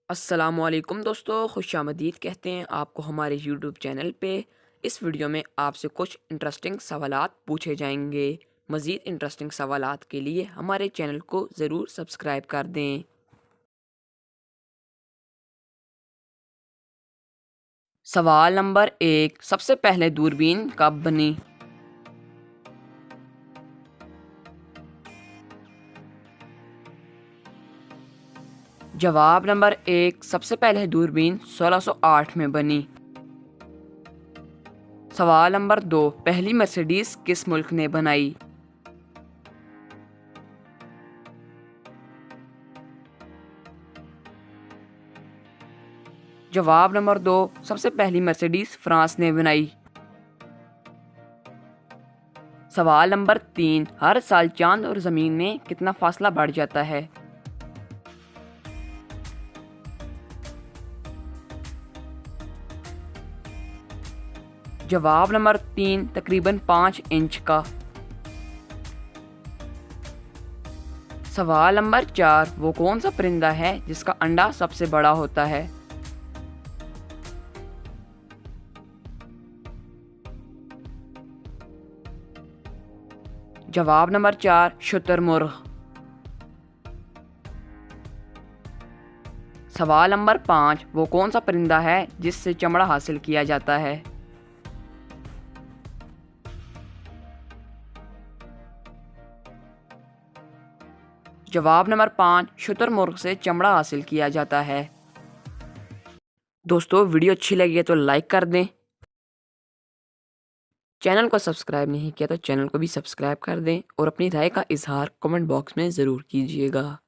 السلام علیکم دوستو، خوش آمدید کہتے ہیں آپ کو ہمارے یوٹیوب چینل پہ۔ اس ویڈیو میں آپ سے کچھ انٹرسٹنگ سوالات پوچھے جائیں گے۔ مزید انٹرسٹنگ سوالات کے لیے ہمارے چینل کو ضرور سبسکرائب کر دیں۔ سوال نمبر 1، سب سے پہلے دوربین کب بنی؟ جواب نمبر 1، سب سے پہلے دوربین 1608 میں بنی۔ سوال نمبر 2، پہلی مرسیڈیز کس ملک نے بنائی؟ جواب نمبر 2، سب سے پہلی مرسیڈیز فرانس نے بنائی۔ سوال نمبر 3، ہر سال چاند اور زمین میں کتنا فاصلہ بڑھ جاتا ہے؟ جواب نمبر 3، تقریباً 5 انچ کا۔ سوال نمبر 4، وہ کون سا پرندہ ہے جس کا انڈا سب سے بڑا ہوتا ہے؟ جواب نمبر 4، شتر مرغ۔ سوال نمبر 5، وہ کون سا پرندہ ہے جس سے چمڑا حاصل کیا جاتا ہے؟ جواب نمبر 5، شتر مرغ سے چمڑا حاصل کیا جاتا ہے۔ دوستو، ویڈیو اچھی لگی ہے تو لائک کر دیں۔ چینل کو سبسکرائب نہیں کیا تو چینل کو بھی سبسکرائب کر دیں اور اپنی رائے کا اظہار کمنٹ باکس میں ضرور کیجیے گا۔